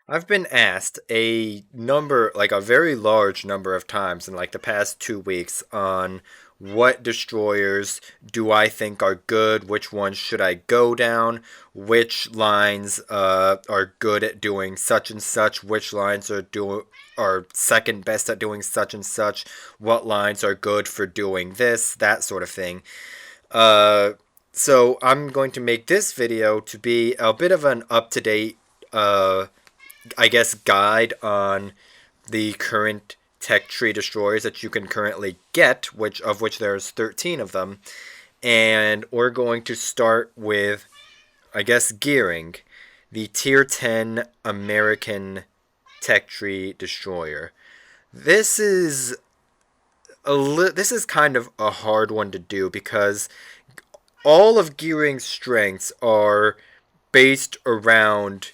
I've been asked a number, like a very large number of times in like the past 2 weeks on what destroyers do I think are good, which ones should I go down, which lines are good at doing such and such, which lines are second best at doing such and such, what lines are good for doing this, that sort of thing. Uh, so I'm going to make this video to be a bit of an up-to-date I guess, guide on the current tech tree destroyers that you can currently get, which there's 13 of them. And we're going to start with, I guess, gearing, the tier 10 American tech tree destroyer. This is this is kind of a hard one to do because all of gearing's strengths are based around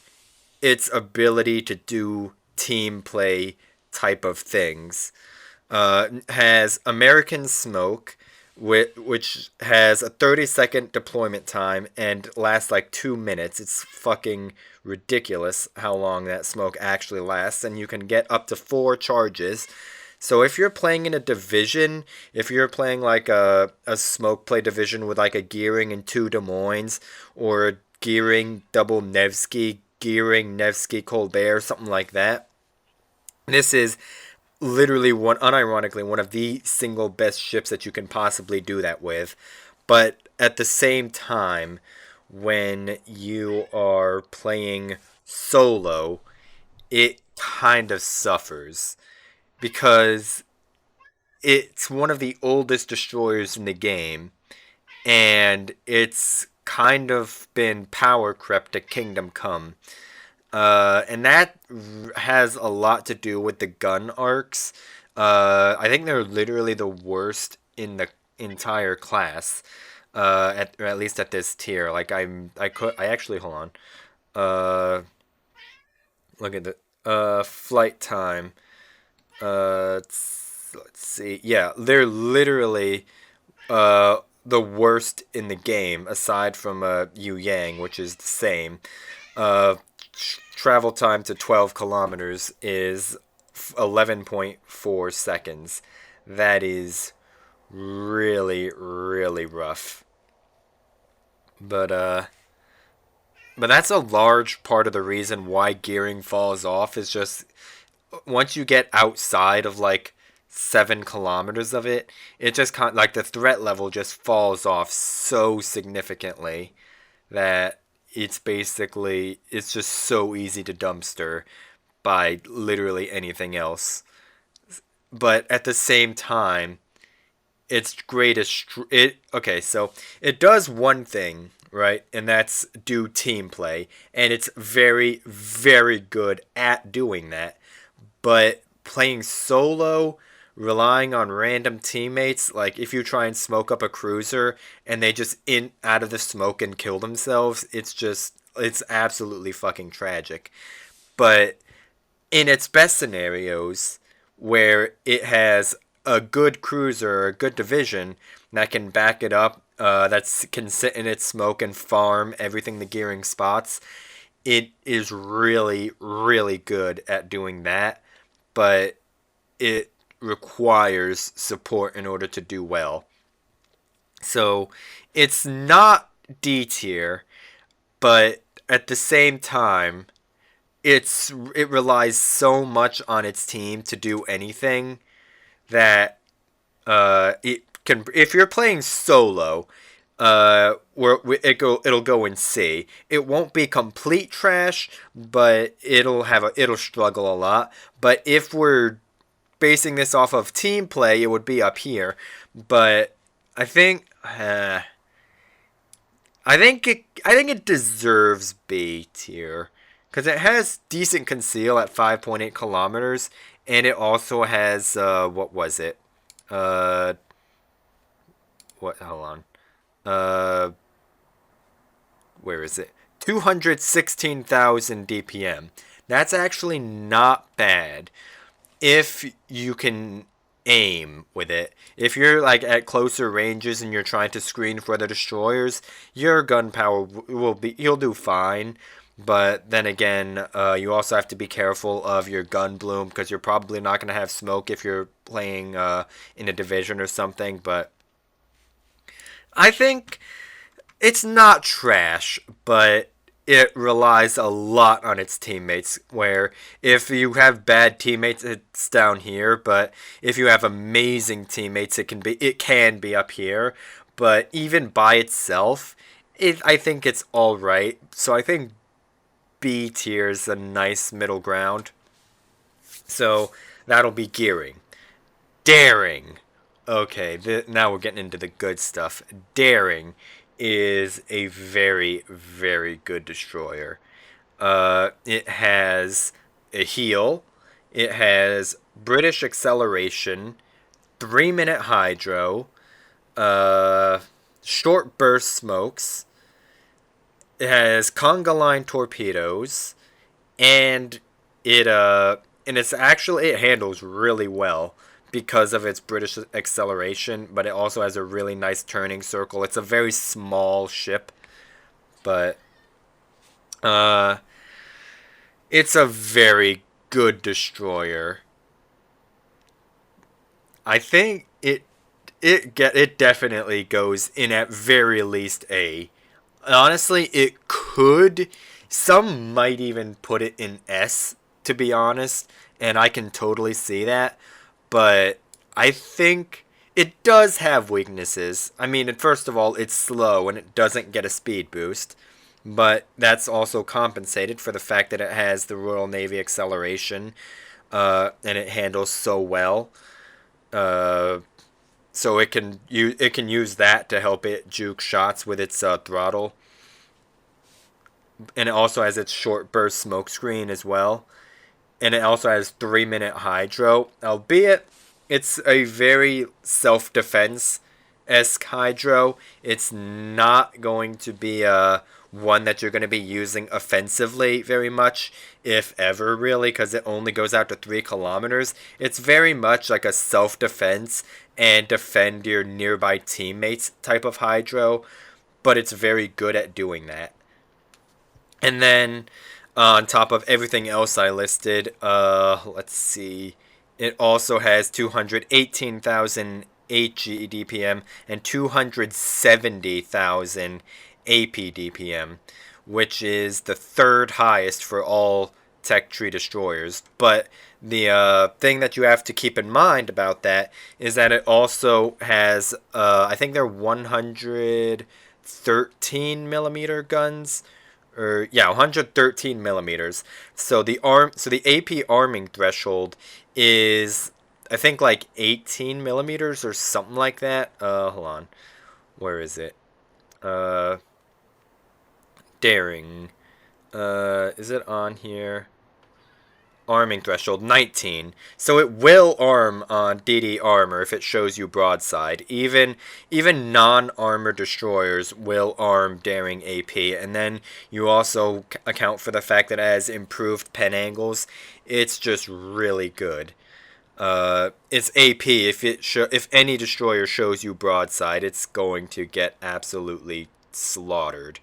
its ability to do team play type of things. Has American Smoke, which has a 30-second deployment time and lasts like 2 minutes. It's fucking ridiculous how long that smoke actually lasts, and you can get up to 4 charges. So if you're playing in a division, if you're playing like a smoke play division with like a gearing and 2 Des Moines, or a gearing double Nevsky, gearing Nevsky Colbert, something like that, this is literally unironically, one of the single best ships that you can possibly do that with. But at the same time, when you are playing solo, it kind of suffers because it's one of the oldest destroyers in the game, and it's kind of been power crept to Kingdom Come. And that has a lot to do with the gun arcs. I think they're literally the worst in the entire class. Or at least at this tier. Like I actually hold on. Uh, Look at the flight time. Let's see. Yeah, they're literally the worst in the game, aside from YueYang, which is the same. Uh, Travel time to 12 kilometers is 11.4 seconds. That is really, really rough. But but that's a large part of the reason why gearing falls off is just once you get outside of like 7 kilometers of it, it just like the threat level just falls off so significantly that it's just so easy to dumpster by literally anything else. But at the same time, it's great as it. Okay, so it does one thing right, and that's do team play, and it's very, very good at doing that. But playing solo, relying on random teammates, like if you try and smoke up a cruiser and they just in out of the smoke and kill themselves, it's absolutely fucking tragic. But in its best scenarios, where it has a good cruiser, a good division that can back it up, that can sit in its smoke and farm everything the gearing spots, it is really, really good at doing that. But it requires support in order to do well. So it's not D tier, but at the same time, it relies so much on its team to do anything that it can. If you're playing solo, where it'll go in C. It won't be complete trash, but it'll struggle a lot. But if we're basing this off of team play, it would be up here. But I think I think it deserves B tier because it has decent conceal at 5.8 kilometers, and it also has what was it? Uh, what? Hold on. Uh, where is it? 216,000 DPM. That's actually not bad if you can aim with it. If you're like at closer ranges and you're trying to screen for other destroyers, your gunpowder will be you'll do fine. But then again, you also have to be careful of your gun bloom because you're probably not going to have smoke if you're playing in a division or something. But I think it's not trash, but it relies a lot on its teammates. Where if you have bad teammates, it's down here. But if you have amazing teammates, it can be up here. But even by itself, I think it's all right. So I think B tier is a nice middle ground. So that'll be gearing. Daring. Okay, now we're getting into the good stuff. Daring is a very, very good destroyer. It has a heal. It has British acceleration, 3-minute hydro, uh, short burst smokes. It has conga line torpedoes, and it handles really well because of its British acceleration, but it also has a really nice turning circle. It's a very small ship, but uh it's a very good destroyer. I think it definitely goes in at very least A. Honestly, it could. Some might even put it in S, to be honest, and I can totally see that. But I think it does have weaknesses. I mean, first of all, it's slow and it doesn't get a speed boost. But that's also compensated for the fact that it has the Royal Navy acceleration, and it handles so well. Uh, so it can use that to help it juke shots with its throttle, and it also has its short burst smoke screen as well, and it also has 3-minute hydro, albeit it's a very self defense esque hydro. It's not going to be one that you're going to be using offensively very much, if ever, really, because it only goes out to 3 kilometers. It's very much like a self defense and defend your nearby teammates type of hydro, but it's very good at doing that. And then on top of everything else I listed, let's see. It also has 218,000 HG DPM and 270,000 AP DPM, which is the third highest for all tech tree destroyers. But the thing that you have to keep in mind about that is that it also has, I think they're 113 millimeter guns, or yeah, 113 millimeters. So the AP arming threshold is, I think, like 18 millimeters or something like that. Hold on, where is it? Uh, Daring. Is it on here? Arming threshold 19. So it will arm on DD armor if it shows you broadside. Even non-armor destroyers will arm Daring AP, and then you also account for the fact that it has improved pen angles. It's just really good. It's AP. If any destroyer shows you broadside, it's going to get absolutely slaughtered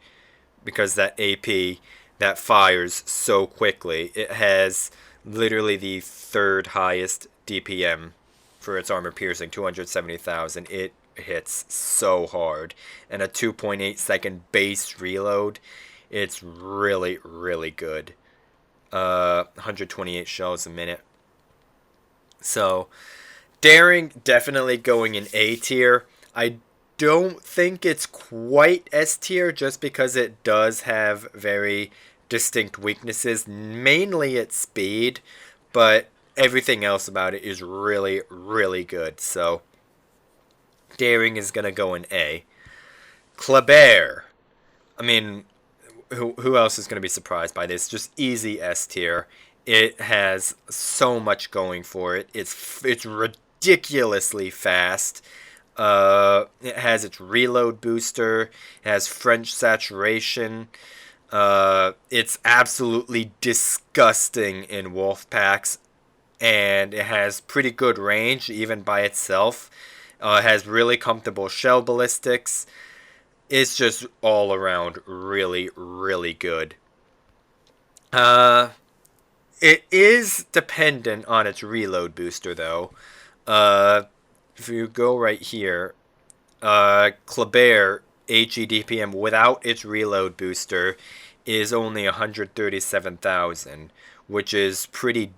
because that AP that fires so quickly. It has literally the third highest DPM for its armor piercing, 270,000. It hits so hard, and a 2.8 second base reload. It's really, really good. 128 shells a minute. So Daring definitely going in A tier. I don't think it's quite S tier just because it does have very distinct weaknesses, mainly its speed, but everything else about it is really, really good. So Daring is going to go in A. Kleber. I mean, who else is going to be surprised by this? Just easy S tier. It has so much going for it. It's ridiculously fast. It has its reload booster. It has French saturation. It's absolutely disgusting in wolf packs, and it has pretty good range even by itself. It has really comfortable shell ballistics. It's just all around really, really good. Uh, it is dependent on its reload booster, though. Uh, if you go right here, Kleber HEDPM without its reload booster is only 137,000, which is pretty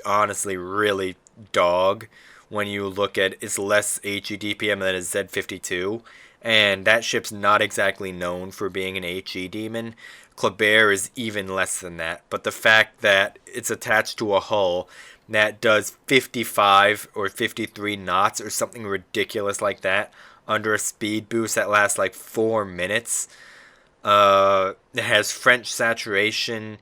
honestly really dog when you look at it's less HE DPM than a Z52, and that ship's not exactly known for being an HE demon. Kleber is even less than that, but the fact that it's attached to a hull that does 55 or 53 knots or something ridiculous like that under a speed boost that lasts like 4 minutes. It has French saturation.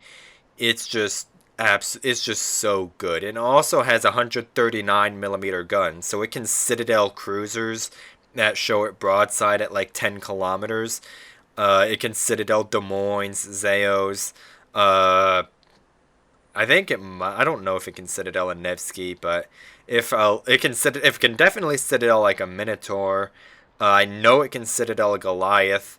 It's just it's just so good. It also has a 139 millimeter gun, so it can citadel cruisers that show it broadside at like 10 kilometers. It can citadel Des Moines, Zeos. Uh, I think it. I don't know if it can citadel a Nevsky, but if it can definitely citadel like a Minotaur. I know it can citadel a Goliath,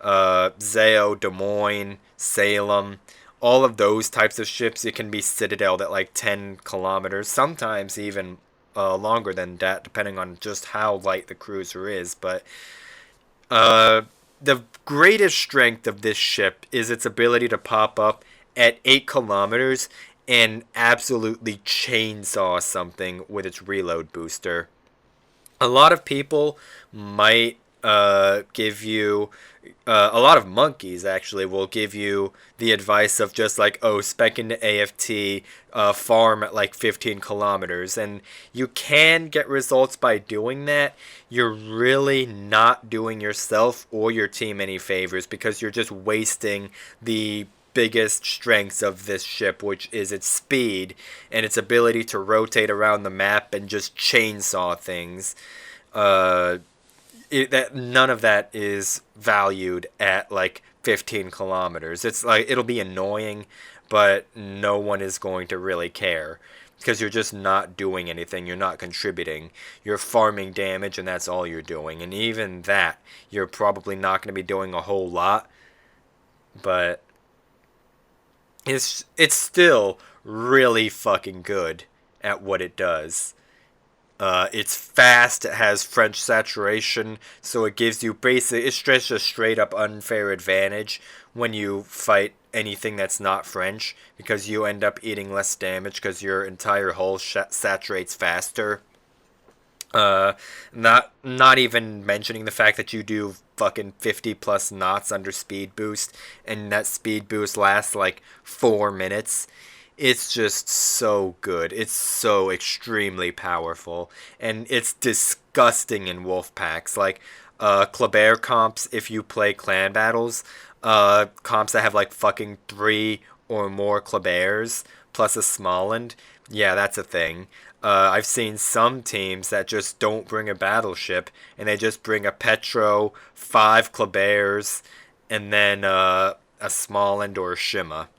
Zeo, Des Moines, Salem, all of those types of ships. It can be citadeled at like 10 kilometers, sometimes even longer than that, depending on just how light the cruiser is. But uh, the greatest strength of this ship is its ability to pop up at 8 kilometers and absolutely chainsaw something with its reload booster. A lot of people might give you a lot of monkeys actually will give you the advice of just like, oh, spec into AFT, farm at like 15 kilometers, and you can get results by doing that. You're really not doing yourself or your team any favors because you're just wasting the biggest strengths of this ship, which is its speed and its ability to rotate around the map and just chainsaw things. Uh, that none of that is valued at like 15 kilometers. It's like it'll be annoying, but no one is going to really care because you're just not doing anything. You're not contributing. You're farming damage, and that's all you're doing. And even that, you're probably not going to be doing a whole lot. But it's still really fucking good at what it does. It's fast. It has French saturation, so it gives you it's just a straight up unfair advantage when you fight anything that's not French because you end up eating less damage because your entire hull saturates faster. Uh, not even mentioning the fact that you do fucking 50 plus knots under speed boost, and that speed boost lasts like 4 minutes. It's just so good. It's so extremely powerful, and it's disgusting in wolf packs. Like Kleber comps, if you play clan battles, comps that have like fucking 3 or more Klebers plus a Smalland. Yeah, that's a thing. I've seen some teams that just don't bring a battleship and they just bring a Petro, 5 Klebers, and then a Smalland or a Shima,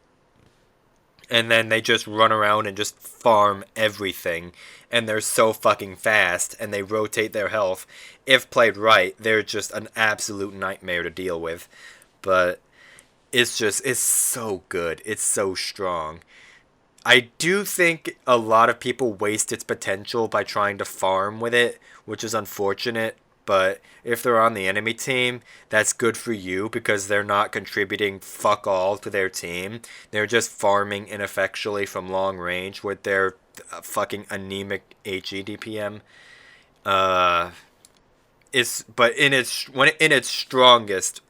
and then they just run around and just farm everything, and they're so fucking fast and they rotate their health. If played right, they're just an absolute nightmare to deal with. But it's so good. It's so strong. I do think a lot of people waste its potential by trying to farm with it, which is unfortunate. But if they're on the enemy team, that's good for you because they're not contributing fuck all to their team. They're just farming ineffectually from long range with their fucking anemic HEDPM. Uh, it's but in its when in its strongest,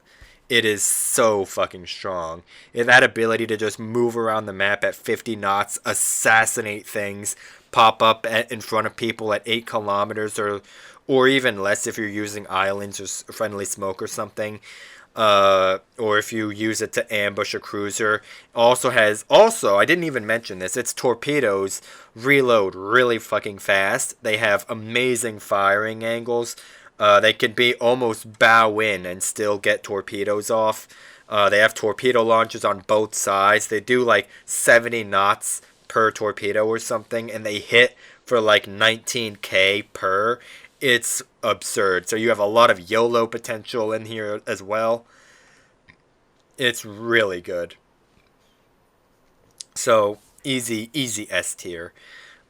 it is so fucking strong. That ability to just move around the map at 50 knots, assassinate things, pop up in front of people at 8 kilometers or even less if you're using islands or friendly smoke or something. Or if you use it to ambush a cruiser. Also, I didn't even mention this. Its torpedoes reload really fucking fast. They have amazing firing angles. They can be almost bow in and still get torpedoes off. They have torpedo launchers on both sides. They do like 70 knots per torpedo or something, and they hit for like 19k per. It's absurd. So you have a lot of YOLO potential in here as well. It's really good. So easy S tier.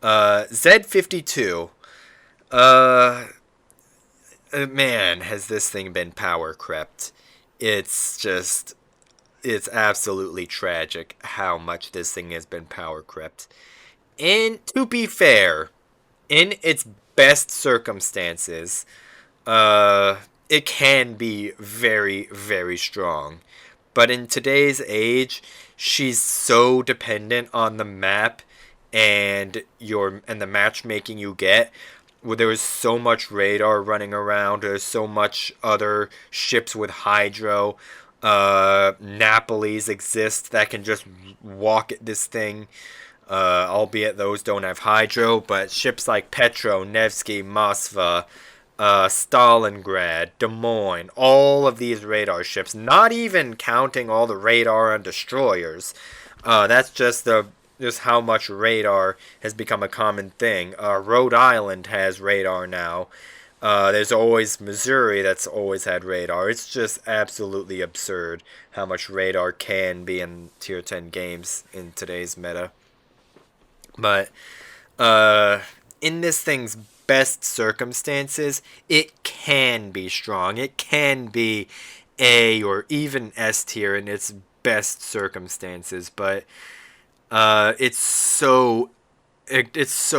Z52. Uh, man, has this thing been power crept? It's just, it's absolutely tragic how much this thing has been power crept. And to be fair, in its best circumstances, uh, it can be very strong. But in today's age, she's so dependent on the map and the matchmaking you get. Where there is so much radar running around, there's so much other ships with hydro. Napolis exist that can just walk at this thing. Albeit those don't have hydro, but ships like Petro, Nevsky, Moskva, Stalingrad, Des Moines, all of these radar ships, not even counting all the radar and destroyers. That's just how much radar has become a common thing. Rhode Island has radar now. There's always Missouri that's always had radar. It's just absolutely absurd how much radar can be in tier 10 games in today's meta. But in this thing's best circumstances, it can be strong. It can be A or even S tier in its best circumstances, but it's so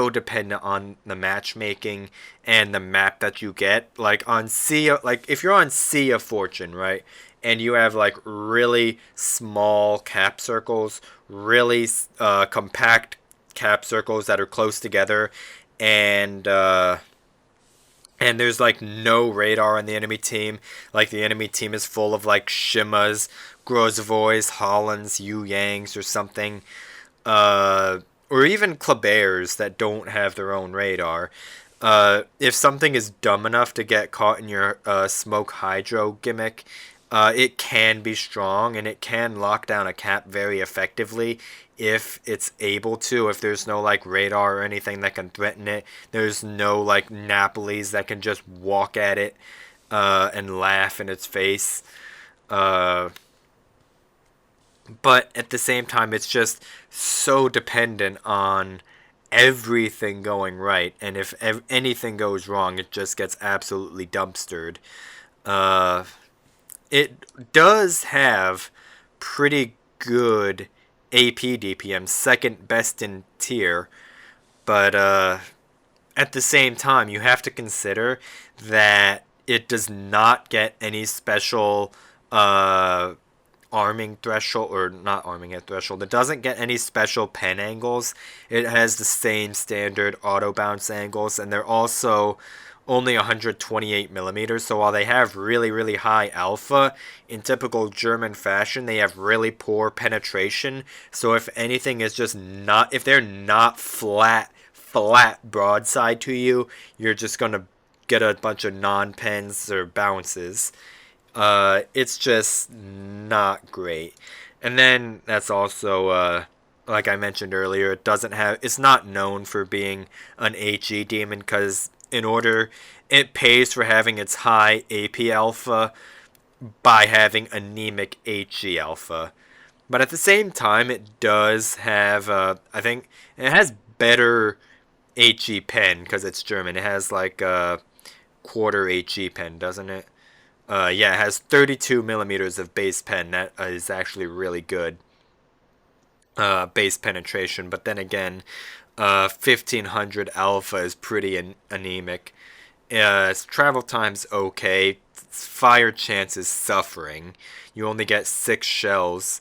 dependent on the matchmaking and the map that you get. Like on Sea, like if you're on Sea of Fortune, right, and you have like really small cap circles, really compact cap circles that are close together, and and there's like no radar on the enemy team. Like the enemy team is full of like Shimas, Grozovois, Hollands, YueYangs or something. Or even Klebers that don't have their own radar. If something is dumb enough to get caught in your smoke hydro gimmick, it can be strong and it can lock down a cap very effectively if it's able to. If there's no like radar or anything that can threaten it, there's no like Napolis that can just walk at it and laugh in its face. Uh, but at the same time, it's just so dependent on everything going right, and if anything goes wrong, it just gets absolutely dumpstered. Uh, it does have pretty good AP DPM, second best in tier, but at the same time, you have to consider that it does not get any special uh, arming threshold, or not arming at threshold. It doesn't get any special pen angles. It has the same standard auto bounce angles, and they're also only 128 millimeters. So while they have really high alpha, in typical German fashion, they have really poor penetration. So if anything is just not, if they're not flat broadside to you, you're just gonna get a bunch of non-pens or bounces. It's just not great. And then that's also, like I mentioned earlier, it's not known for being an HE demon because it pays for having its high AP alpha by having anemic HE alpha. But at the same time, it does have, I think, it has better HE pen because it's German. It has like a quarter HE pen, doesn't it? Yeah, it has 32 millimeters of base pen. That is actually really good base penetration. But then again, 1500 alpha is pretty anemic. Its travel time's okay. Fire chance is suffering. You only get 6 shells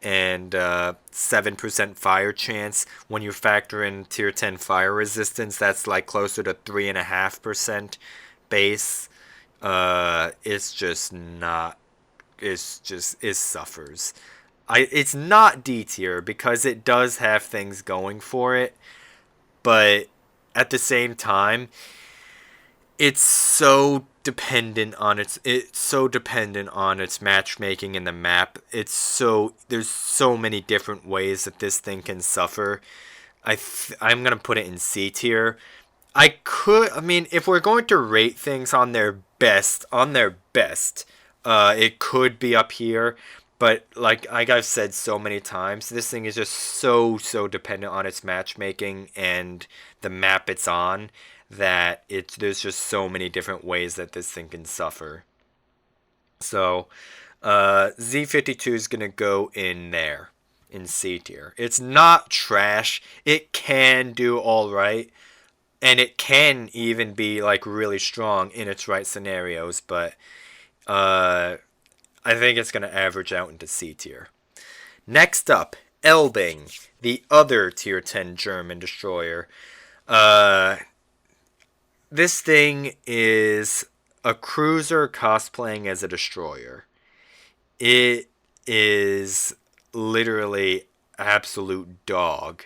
and 7% fire chance. When you factor in tier 10 fire resistance, that's like closer to 3.5% base. It's just not. It suffers. It's not D tier because it does have things going for it, but at the same time, it's so dependent on its matchmaking in the map. There's so many different ways that this thing can suffer. I'm gonna put it in C tier. I mean, if we're going to rate things on their best, it could be up here, But like I've said so many times, this thing is just so dependent on its matchmaking and the map it's on that there's just so many different ways that this thing can suffer. So Z52 is gonna go in there in C tier. It's not trash. It can do all right, and it can even be like really strong in its right scenarios. But uh, I think it's gonna average out into C tier. Next up, Elbing, the other tier 10 German destroyer. Uh, this thing is a cruiser cosplaying as a destroyer. It is literally absolute dog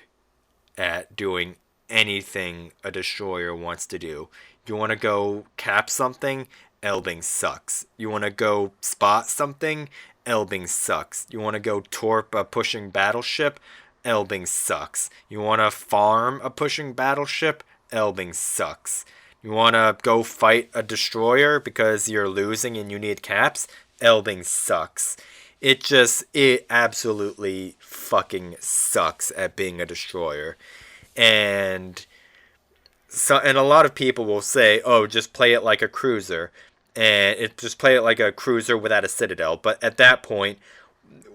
at doing anything a destroyer wants to do. You want to go cap something? Elbing sucks. You want to go spot something? Elbing sucks. You want to go torp a pushing battleship? Elbing sucks. You want to farm a pushing battleship? Elbing sucks. You want to go fight a destroyer because you're losing and you need caps? Elbing sucks. It absolutely fucking sucks at being a destroyer. And and a lot of people will say, "Oh, just play it like a cruiser." Just play it like a cruiser without a citadel. But at that point,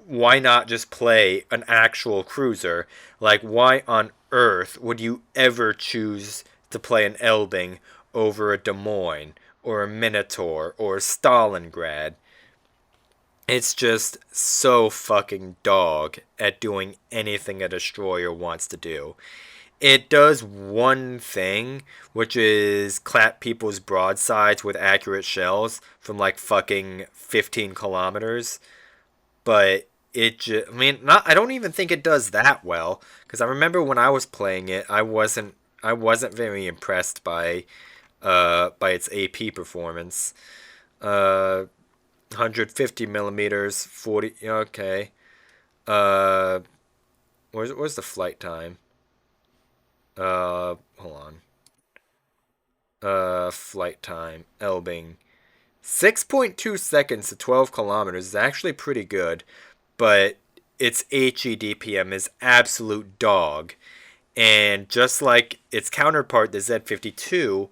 why not just play an actual cruiser? Like, why on earth would you ever choose to play an Elbing over a Des Moines or a Minotaur or a Stalingrad? It's just so fucking dog at doing anything a destroyer wants to do. It does one thing, which is clap people's broadsides with accurate shells from like fucking 15 kilometers. But I mean, not. I don't even think it does that well. Because I remember when I was playing it, I wasn't very impressed by its AP performance. 150 millimeters, 40. Okay. Uh, where's the flight time? Hold on. Flight time. Elbing. 6.2 seconds to 12 kilometers is actually pretty good, but its HEDPM is absolute dog. And just like its counterpart, the Z52,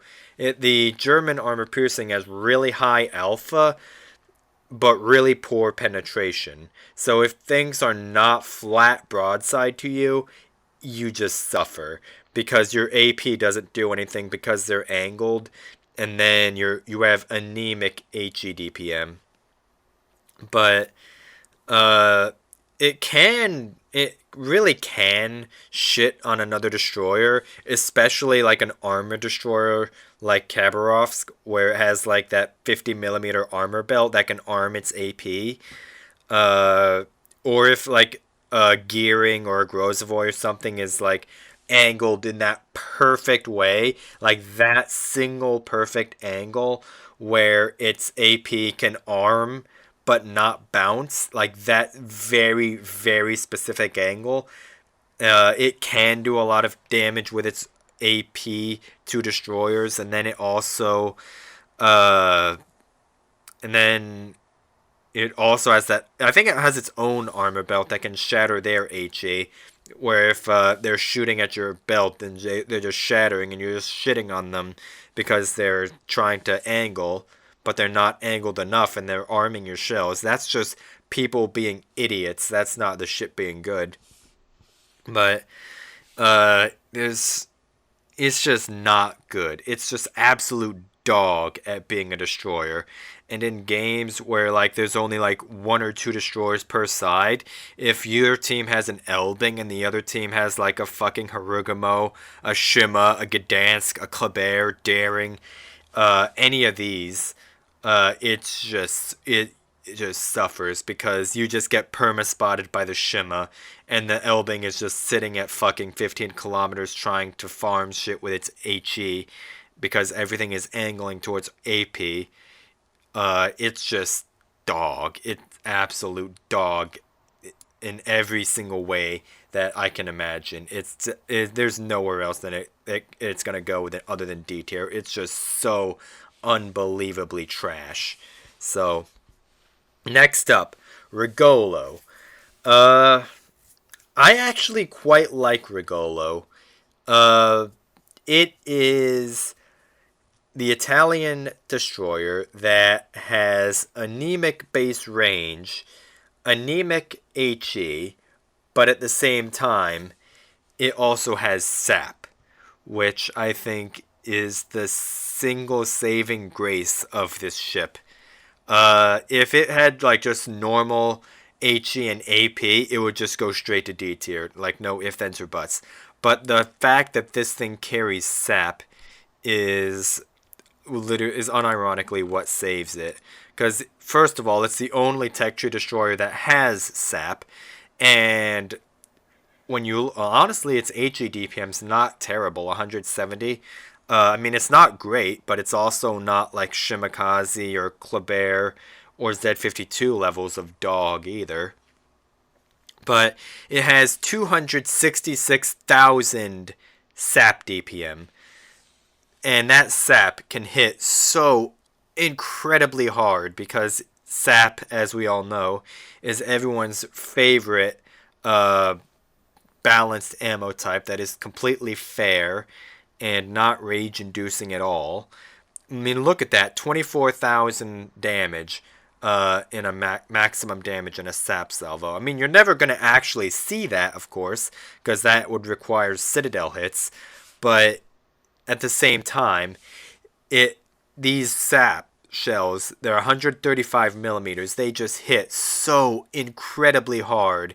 the German armor piercing has really high alpha, but really poor penetration. So if things are not flat broadside to you, you just suffer because your AP doesn't do anything because they're angled, and then you have anemic HEDPM. But uh, it really can shit on another destroyer, especially like an armor destroyer like Khabarovsk, where it has like that 50 millimeter armor belt that can arm its AP. Uh, or if like a gearing or a Grozovoi or something is like angled in that perfect way, like that single perfect angle where its AP can arm but not bounce, like that very specific angle. It can do a lot of damage with its AP to destroyers, and then uh, and then it also has that. I think it has its own armor belt that can shatter their HE. Where if they're shooting at your belt and they're just shattering and you're just shitting on them because they're trying to angle, but they're not angled enough and they're arming your shells. That's just people being idiots. That's not the shit being good. But there's it's just not good. It's just absolute dog at being a destroyer. And in games where like there's only like one or two destroyers per side, if your team has an Elbing and the other team has like a fucking Harugumo, a Shima, a Gdansk, a Kleber, Daring, any of these, it just suffers because you just get perma spotted by the Shima, and the Elbing is just sitting at fucking 15 kilometers trying to farm shit with its HE because everything is angling towards AP. It's just dog. It's absolute dog in every single way that I can imagine. There's nowhere else than it's gonna go with it other than D tier. It's just so unbelievably trash. So next up, Regolo. Uh, I actually quite like Regolo. Uh, it is the Italian destroyer that has anemic base range, anemic HE, but at the same time, it also has sap, which I think is the single saving grace of this ship. If it had like just normal HE and AP, it would just go straight to D tier, like no ifs, ands, or buts. But the fact that this thing carries sap is is unironically what saves it. Because first of all, it's the only tech tree destroyer that has sap, and when you honestly, its HE DPM's not terrible, 170. I mean, it's not great, but it's also not like Shimakaze or Kleber or Z52 levels of dog either. But it has 266,000 sap DPM, and that sap can hit so incredibly hard because sap, as we all know, is everyone's favorite balanced ammo type that is completely fair and not rage inducing at all. I mean, look at that, 24,000 damage in a maximum damage in a sap salvo. I mean, you're never going to actually see that, of course, because that would require Citadel hits, but at the same time, these sap shells, they're 135 millimeters. They just hit so incredibly hard.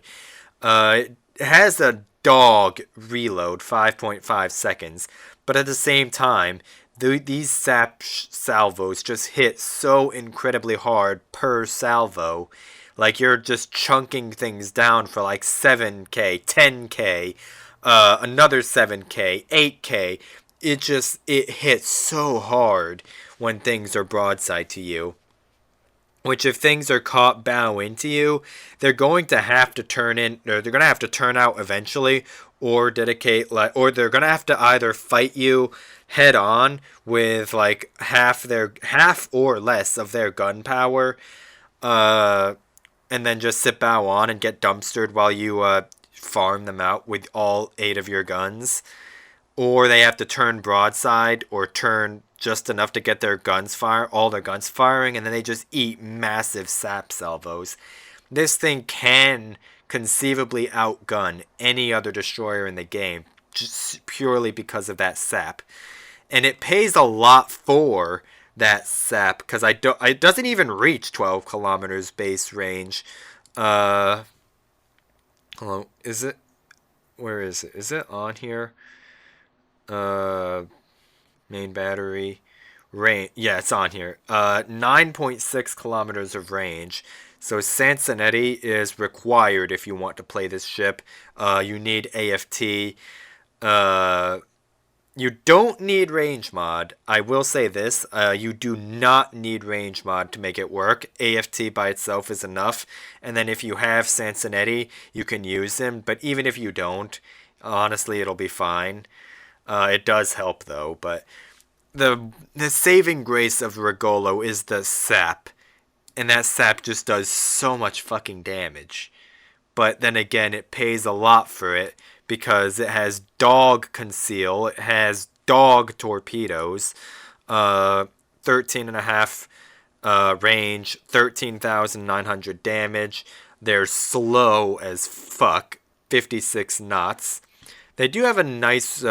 It has a dog reload, 5.5 seconds, but at the same time, these sap salvos just hit so incredibly hard per salvo. Like you're just chunking things down for like 7k, 10k, another 7k, 8k. It hits so hard when things are broadside to you. Which, if things are caught bow into you, they're going to have to turn in, or they're going to have to turn out eventually, or dedicate, or they're going to have to either fight you head on with like half or less of their gun power, and then just sit bow on and get dumpstered while you farm them out with all 8 of your guns, or they have to turn broadside or turn just enough to get all their guns firing, and then they just eat massive sap salvos. This thing can conceivably outgun any other destroyer in the game, just purely because of that sap. And it pays a lot for that sap, because it doesn't even reach 12 kilometers base range. Hello, is it? Where is it? Is it on here? Main battery. Range. Yeah, it's on here. 9.6 kilometers of range. So Sansonetti is required if you want to play this ship. You need AFT. You don't need range mod. I will say this. You do not need range mod to make it work. AFT by itself is enough. And then if you have Sansonetti, you can use him. But even if you don't, honestly, it'll be fine. It does help though, but the saving grace of Regolo is the sap, and that sap just does so much fucking damage. But then again, it pays a lot for it because it has dog conceal, it has dog torpedoes, 13.5 range, 13,900 damage. They're slow as fuck, 56 knots. They do have a nice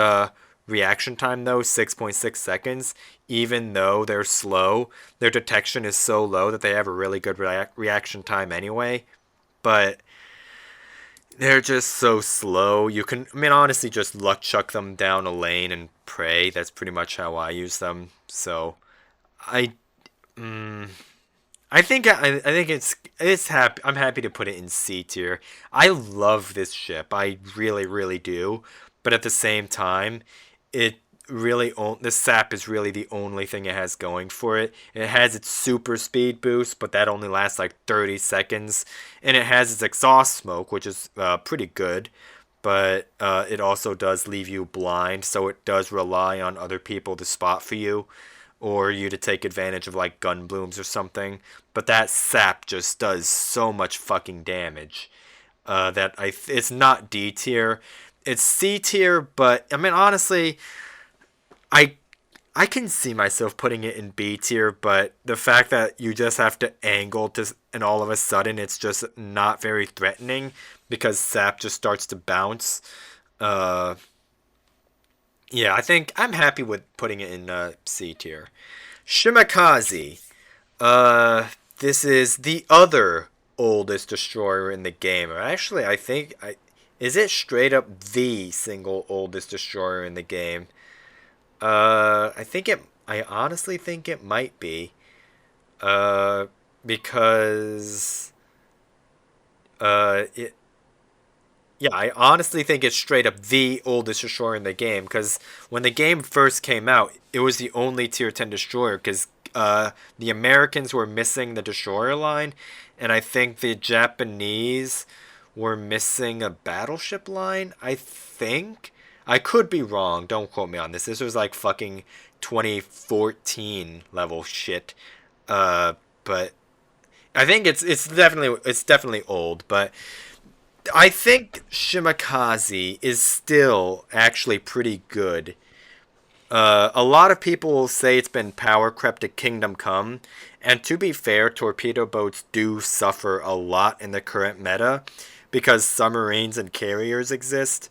reaction time though, 6.6 seconds. Even though they're slow, their detection is so low that they have a really good reaction time anyway. But they're just so slow. You can, I mean, honestly, just luck chuck them down a lane and pray. That's pretty much how I use them. So, I think it's happy. I'm happy to put it in C tier. I love this ship. I really, really do. But at the same time, the sap is really the only thing it has going for it. It has its super speed boost, but that only lasts like 30 seconds. And it has its exhaust smoke, which is pretty good. But it also does leave you blind, so it does rely on other people to spot for you. or you to take advantage of like gun blooms or something. But that sap just does so much fucking damage that it's not D tier. It's C tier, but I mean honestly, I I can see myself putting it in B tier, but the fact that you just have to angle to, and all of a sudden it's just not very threatening because sap just starts to bounce. Uh, yeah, I think I'm happy with putting it in C tier. Shimakaze. This is the other oldest destroyer in the game. Or actually, I think is it straight up the single oldest destroyer in the game? I think it. I honestly think it might be. Uh, because it. Yeah, I honestly think it's straight up the oldest destroyer in the game. Because when the game first came out, it was the only tier 10 destroyer. Because the Americans were missing the destroyer line, and I think the Japanese were missing a battleship line. I think. I could be wrong. Don't quote me on this. This was like fucking 2014 level shit. But I think it's definitely old. But I think Shimakaze is still actually pretty good. A lot of people will say it's been power crept to Kingdom Come, and to be fair, torpedo boats do suffer a lot in the current meta because submarines and carriers exist.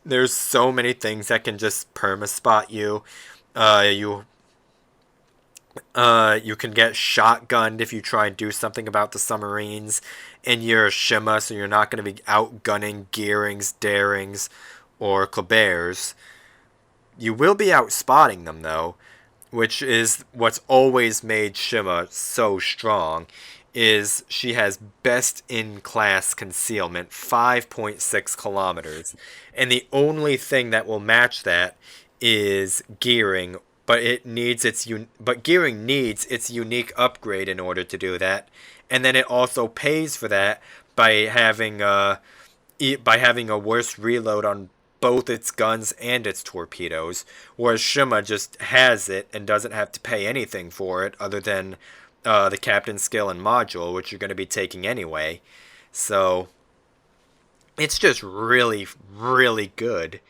There's so many things that can just perma spot you. Uh, you you can get shotgunned if you try and do something about the submarines, and you're a Shima, so you're not going to be outgunning Gearings, Darings, or Klebers. You will be outspotting them though, which is what's always made Shima so strong. Is she has best in class concealment, 5.6 kilometers, and the only thing that will match that is gearing, but gearing needs its unique upgrade in order to do that, and then it also pays for that by having a worse reload on both its guns and its torpedoes, whereas Shima just has it and doesn't have to pay anything for it other than the captain's skill and module, which you're going to be taking anyway. So it's just really, really good.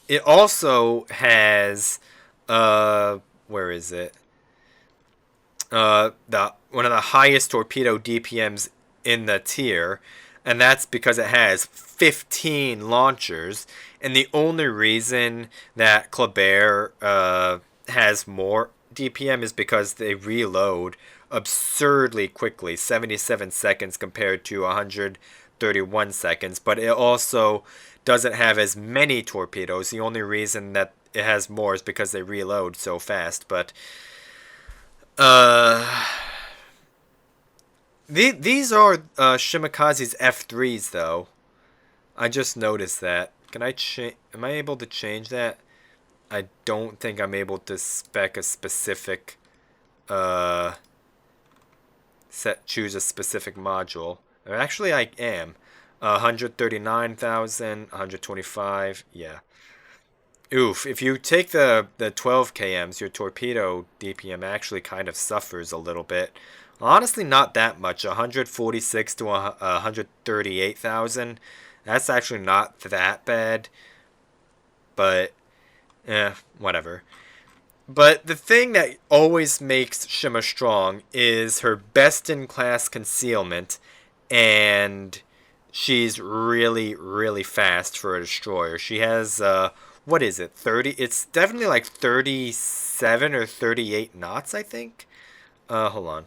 It also has where is it? The one of the highest torpedo DPMs in the tier, and that's because it has 15 launchers. And the only reason that Kleber has more DPM is because they reload absurdly quickly, 77 seconds compared to 131 seconds. But it also doesn't have as many torpedoes. The only reason that it has more is because they reload so fast. But uh, these are Shimakaze's F3s, though. I just noticed that. Can I change? Am I able to change that? I don't think I'm able to spec a specific choose a specific module. Or actually, I am. 139,000, 125. Yeah. Oof. If you take the 12 kms, your torpedo DPM actually kind of suffers a little bit. Honestly, not that much. 146 to 138,000. That's actually not that bad. But, whatever. But the thing that always makes Shima strong is her best-in-class concealment, and she's really, really fast for a destroyer. She has, what is it, 30? It's definitely like 37 or 38 knots, I think. Hold on.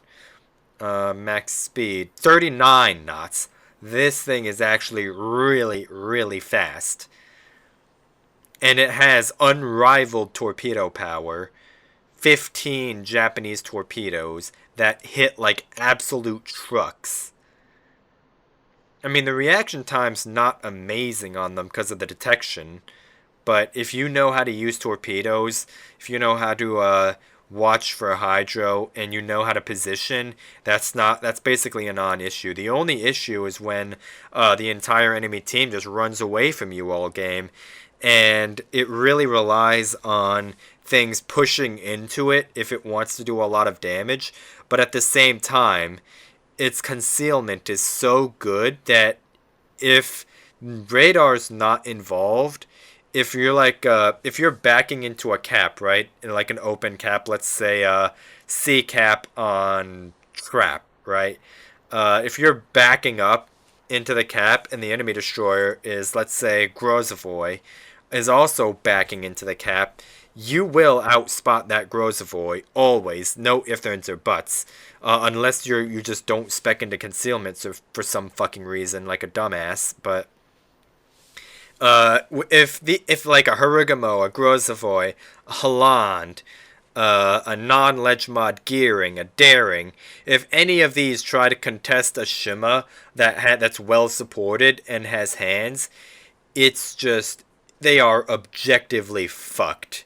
Max speed, 39 knots. This thing is actually really, really fast. And it has unrivaled torpedo power. 15 Japanese torpedoes that hit like absolute trucks. I mean, the reaction time's not amazing on them because of the detection. But if you know how to use torpedoes, if you know how to watch for a hydro, and you know how to position, that's basically a non-issue. The only issue is when the entire enemy team just runs away from you all game, and it really relies on things pushing into it if it wants to do a lot of damage. But at the same time, its concealment is so good that if radar's not involved, if you're backing into a cap, right, in like an open cap, let's say C cap on trap, right, if you're backing up into the cap and the enemy destroyer is, let's say, Grozovoi is also backing into the cap, you will outspot that Grozovoi always, no ifs, ands, or buts, unless you just don't spec into concealment for some fucking reason, like a dumbass. But if like a Harugumo, a Grozovoi, a Halland, a non-ledge mod gearing, a daring, if any of these try to contest a Shima that's well supported and has hands, it's just they are objectively fucked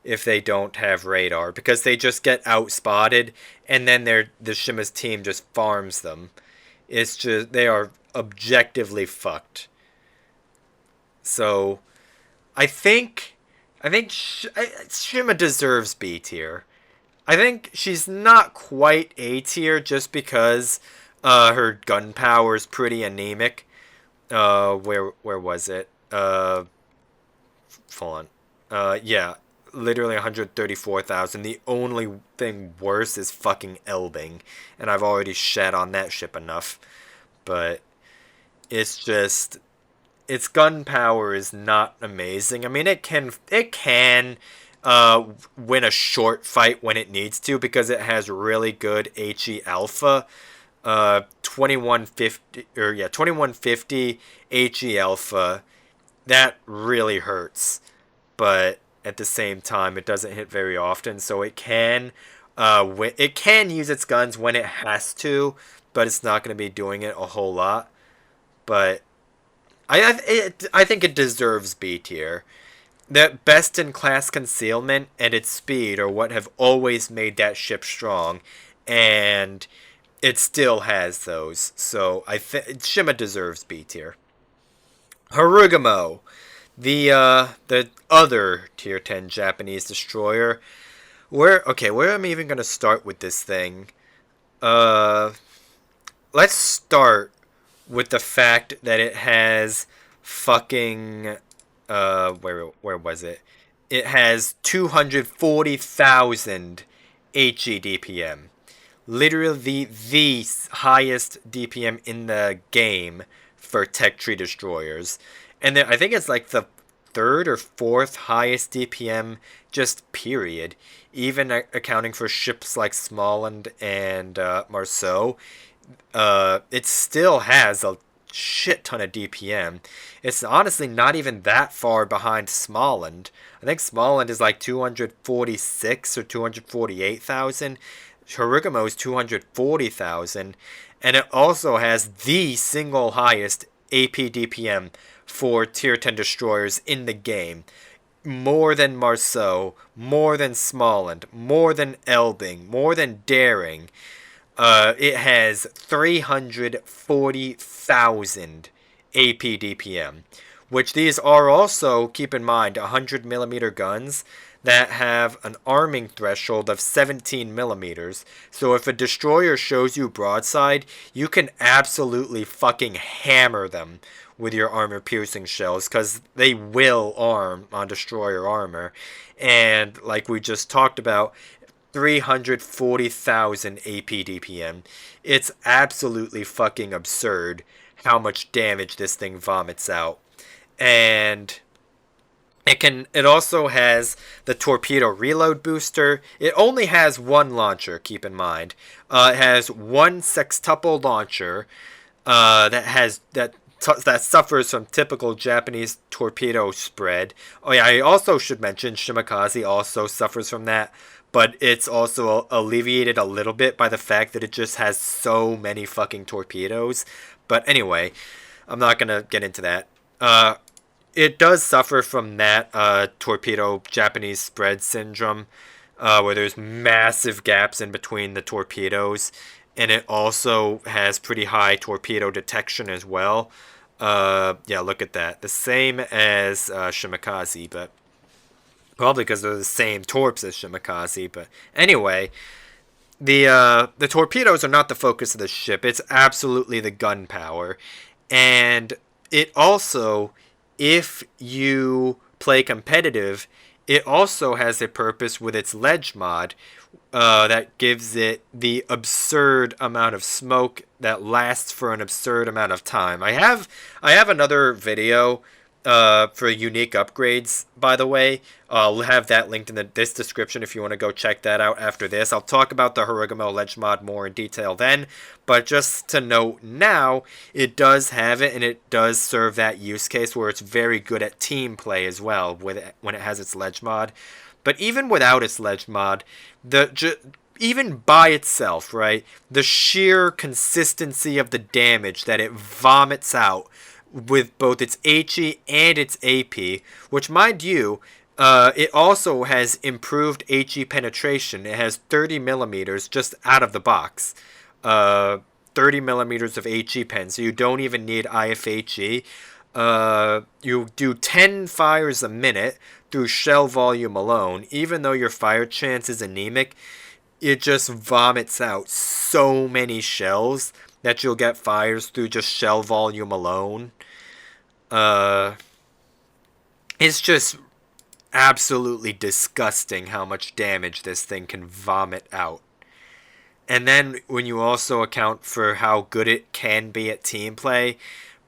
if they don't have radar, because they just get outspotted and then the Shima's team just farms them. It's just they are objectively fucked. So I think Shima deserves B tier. I think she's not quite A tier just because her gun power is pretty anemic. Where was it? Hold on. Yeah, literally 134,000. The only thing worse is fucking Elbing, and I've already shat on that ship enough. But it's just its gun power is not amazing. I mean, it can win a short fight when it needs to because it has really good HE alpha. 2150 HE alpha. That really hurts, but at the same time, it doesn't hit very often. So it can use its guns when it has to, but it's not going to be doing it a whole lot. But I think it deserves B tier. That best in class concealment and its speed are what have always made that ship strong, and it still has those. So Shima deserves B tier. Harugumo, the other tier 10 Japanese destroyer. Where am I even gonna start with this thing? Let's start with the fact that it has fucking where was it? It has 240,000 HE DPM. Literally the highest DPM in the game for tech tree destroyers. And then I think it's like the third or fourth highest DPM just period. Even accounting for ships like Småland and Marceau, it still has a shit ton of DPM. It's honestly not even that far behind Småland. I think Småland is like 246 or 248,000. Harugumo is 240,000. And it also has the single highest AP DPM for tier 10 destroyers in the game. More than Marceau, more than Småland, more than Elbing, more than Daring. It has 340,000 AP DPM, which these are also, keep in mind, 100mm guns that have an arming threshold of 17mm. So if a destroyer shows you broadside, you can absolutely fucking hammer them with your armor-piercing shells, because they will arm on destroyer armor. And like we just talked about, 340,000 AP DPM. It's absolutely fucking absurd how much damage this thing vomits out. And it also has the torpedo reload booster. It only has one launcher, keep in mind. It has one sextuple launcher that suffers from typical Japanese torpedo spread. Oh yeah, I also should mention Shimakaze also suffers from that, but it's also alleviated a little bit by the fact that it just has so many fucking torpedoes. But anyway, I'm not gonna get into that. It does suffer from that torpedo Japanese spread syndrome, where there's massive gaps in between the torpedoes, and it also has pretty high torpedo detection as well. Yeah, look at that. The same as Shimakaze, but Well, because they're the same torps as Shimakaze, but anyway, the torpedoes are not the focus of the ship. It's absolutely the gunpowder. And it also, if you play competitive, it also has a purpose with its ledge mod that gives it the absurd amount of smoke that lasts for an absurd amount of time. I have another video for unique upgrades, by the way. I'll have that linked in this description if you want to go check that out after this. I'll talk about the Harugumo ledge mod more in detail then, but just to note now, it does have it, and it does serve that use case where it's very good at team play as well when it has its ledge mod. But even without its ledge mod, even by itself, right, the sheer consistency of the damage that it vomits out with both its HE and its AP, which, mind you, it also has improved HE penetration. It has 30 millimeters just out of the box. 30 millimeters of HE pen, so you don't even need IFHE. You do 10 fires a minute through shell volume alone. Even though your fire chance is anemic, it just vomits out so many shells that you'll get fires through just shell volume alone. It's just absolutely disgusting how much damage this thing can vomit out. And then when you also account for how good it can be at team play,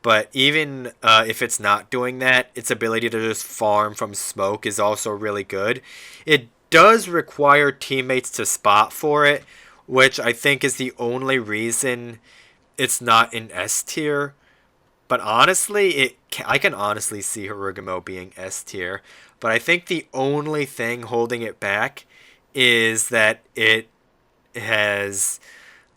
but even if it's not doing that, its ability to just farm from smoke is also really good. It does require teammates to spot for it, which I think is the only reason it's not in S tier. But honestly, I can honestly see Harugumo being S tier. But I think the only thing holding it back is that it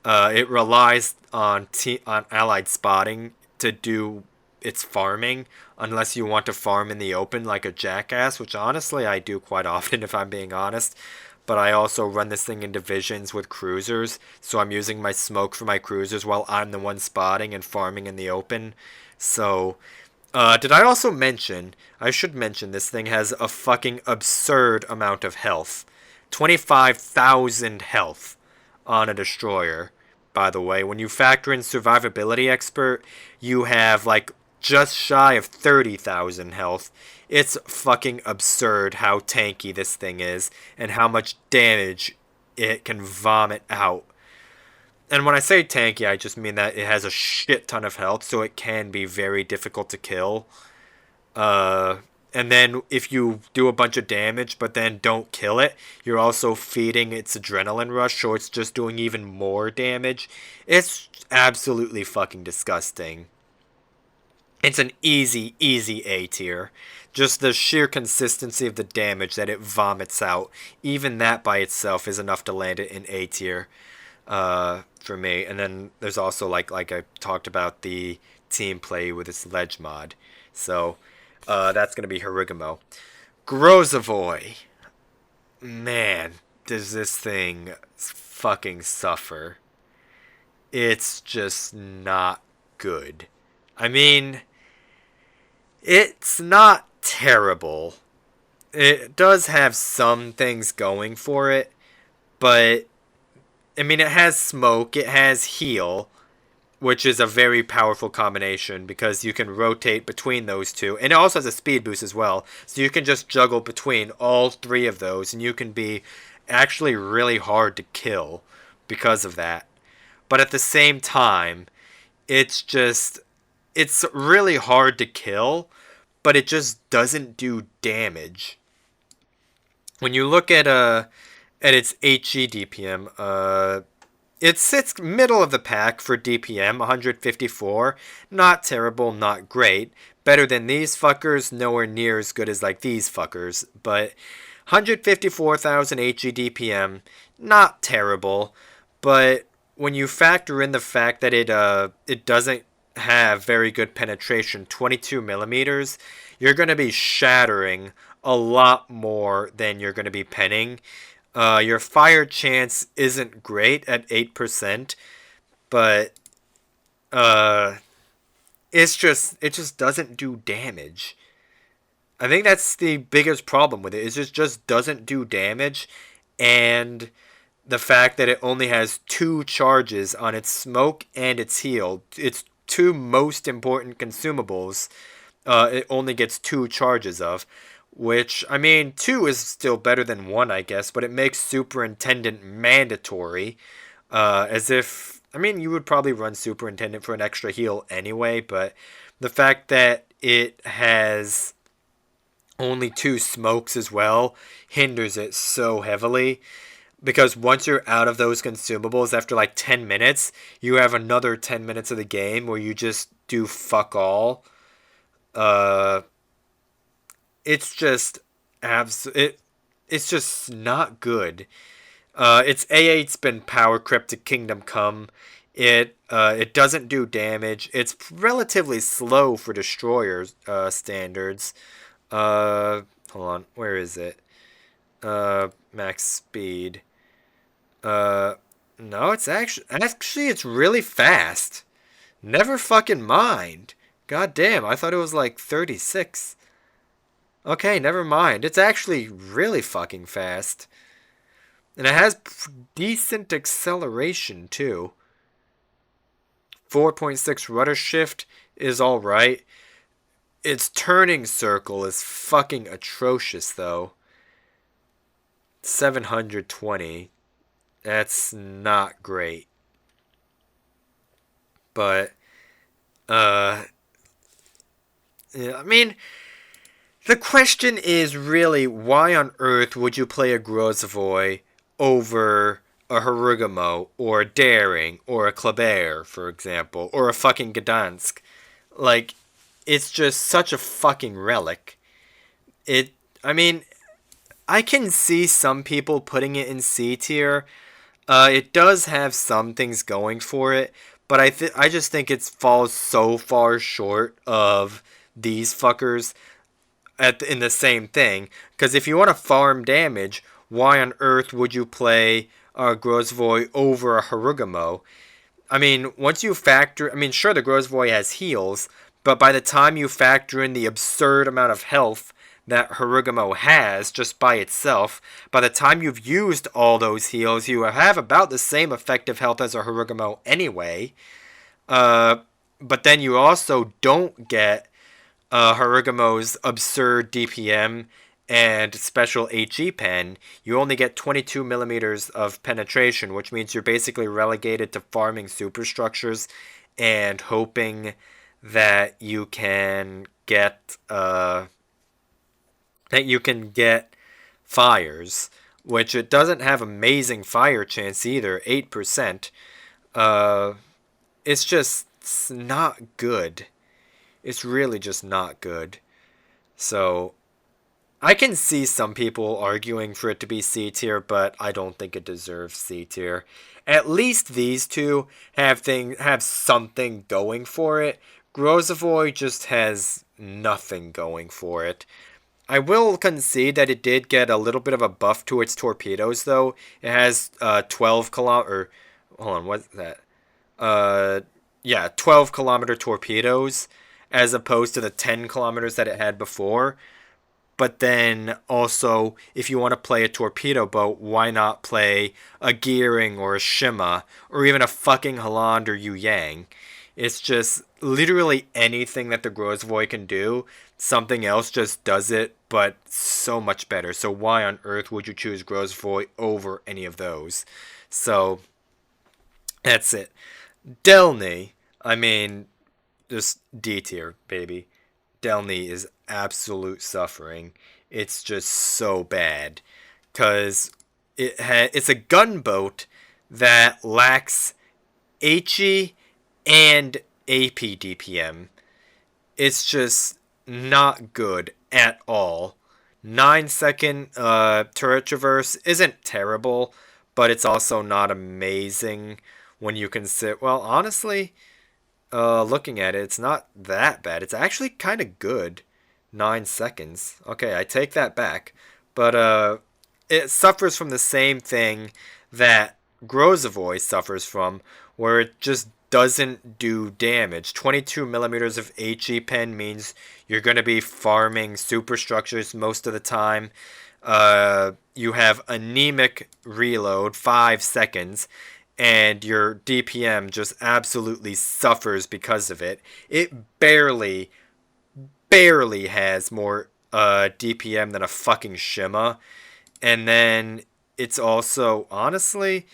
relies on allied spotting to do its farming, unless you want to farm in the open like a jackass, which honestly I do quite often if I'm being honest. But I also run this thing in divisions with cruisers, so I'm using my smoke for my cruisers while I'm the one spotting and farming in the open. So, did I also mention, I should mention this thing has a fucking absurd amount of health. 25,000 health on a destroyer, by the way. When you factor in survivability expert, you have like just shy of 30,000 health. It's fucking absurd how tanky this thing is and how much damage it can vomit out. And when I say tanky, I just mean that it has a shit ton of health, so it can be very difficult to kill. And then if you do a bunch of damage but then don't kill it, you're also feeding its adrenaline rush, so it's just doing even more damage. It's absolutely fucking disgusting. It's an easy A tier. Just the sheer consistency of the damage that it vomits out, even that by itself is enough to land it in A tier for me. And then there's also, like I talked about, the team play with its ledge mod. So that's going to be Harugumo. Grozovoi. Man, does this thing fucking suffer. It's just not good. I mean, it's not terrible. It does have some things going for it, but I mean, it has smoke, it has heal, which is a very powerful combination because you can rotate between those two. And it also has a speed boost as well, so you can just juggle between all three of those, and you can be actually really hard to kill because of that. But at the same time, it's really hard to kill, but it just doesn't do damage. When you look at its HE DPM, it sits middle of the pack for DPM, 154. Not terrible, not great. Better than these fuckers, nowhere near as good as like these fuckers. But 154,000 HE DPM, not terrible. But when you factor in the fact that it doesn't have very good penetration, 22 millimeters, you're going to be shattering a lot more than you're going to be penning. Your fire chance isn't great at 8%, but it just doesn't do damage. I think that's the biggest problem with it. Is it just doesn't do damage, and the fact that it only has two charges on its smoke and its heal. Its two most important consumables, it only gets two charges of. Which, I mean, two is still better than one, I guess, but it makes Superintendent mandatory. As if, I mean, you would probably run Superintendent for an extra heal anyway, but the fact that it has only two smokes as well hinders it so heavily. Because once you're out of those consumables after like 10 minutes, you have another 10 minutes of the game where you just do fuck all. Uh, it's just it's just not good. Its A8's been power crept to Kingdom Come. It doesn't do damage. It's relatively slow for destroyers standards. Hold on, where is it? Max speed. Uh, no, it's actually it's really fast. Never fucking mind. God damn, I thought it was like 36. Okay, never mind. It's actually really fucking fast. And it has decent acceleration too. 4.6 rudder shift is alright. Its turning circle is fucking atrocious though. 720. That's not great. But uh yeah, I mean, the question is really, why on earth would you play a Grozovoi over a Harugumo or a Daring or a Kleber, for example, or a fucking Gdansk? Like, it's just such a fucking relic. It, I mean, I can see some people putting it in C tier. It does have some things going for it, but I just think it falls so far short of these fuckers in the same thing. Because if you want to farm damage, why on earth would you play a Grozovoi over a Harugumo? I mean, once you factor, I mean, sure, the Grozovoi has heals, but by the time you factor in the absurd amount of health that Harugumo has just by itself, by the time you've used all those heals, you have about the same effective health as a Harugumo anyway. Uh, but then you also don't get Harugumo's absurd DPM and special HE pen. You only get 22 millimeters of penetration, which means you're basically relegated to farming superstructures and hoping that you can get fires, which it doesn't have amazing fire chance either, 8%. Uh, it's not good. It's really just not good. So I can see some people arguing for it to be C tier, but I don't think it deserves C tier. At least these two have something going for it. Grozovoi just has nothing going for it. I will concede that it did get a little bit of a buff to its torpedoes, though. It has 12 kilometer. Hold on, what's that? Uh, yeah, 12-kilometer torpedoes as opposed to the 10 kilometers that it had before. But then also, if you want to play a torpedo boat, why not play a Gearing or a Shima or even a fucking Halland or YueYang? It's just literally anything that the Grozovoi can do, something else just does it, but so much better. So why on earth would you choose Grozovoi over any of those? So that's it. Delny, I mean, just D tier, baby. Delny is absolute suffering. It's just so bad. Because it's a gunboat that lacks HE and AP DPM. It's just not good at all. 9-second turret traverse isn't terrible, but it's also not amazing when you consider. Well, honestly, looking at it, it's not that bad. It's actually kind of good. 9 seconds. Okay, I take that back. But it suffers from the same thing that Grozovoi suffers from, where it just doesn't do damage. 22 millimeters of HE pen means you're going to be farming superstructures most of the time. You have anemic reload, 5 seconds, and your DPM just absolutely suffers because of it. It barely has more DPM than a fucking Shima. And then it's also, honestly,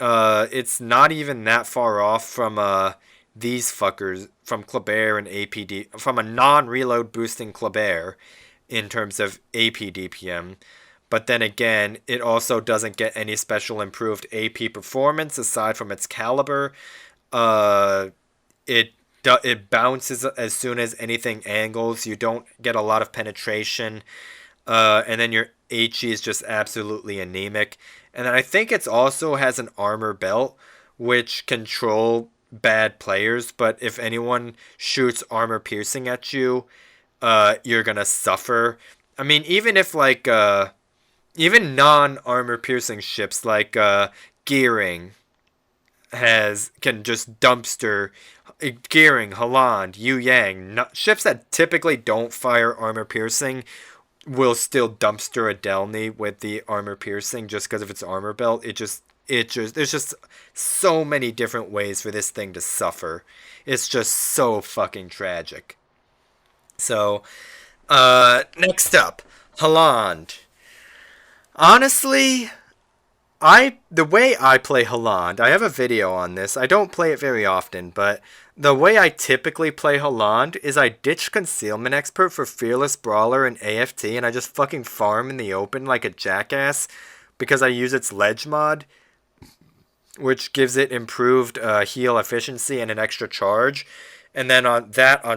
it's not even that far off from these fuckers, from Kleber and APD, from a non-reload boosting Kleber in terms of AP DPM. But then again, it also doesn't get any special improved AP performance aside from its caliber. It bounces as soon as anything angles. You don't get a lot of penetration. And then your HE is just absolutely anemic. And then I think it also has an armor belt, which control bad players. But if anyone shoots armor piercing at you, you're gonna suffer. I mean, even if like even non-armor piercing ships like Gearing can just dumpster Gearing, Halland, YueYang, ships that typically don't fire armor piercing will still dumpster a Delny with the armor piercing just because of its armor belt. There's just so many different ways for this thing to suffer. It's just so fucking tragic. So, next up, Halland. Honestly, the way I play Halland, I have a video on this. I don't play it very often, but the way I typically play Halland is I ditch Concealment Expert for Fearless Brawler and AFT, and I just fucking farm in the open like a jackass because I use its Ledge mod, which gives it improved heal efficiency and an extra charge. And then on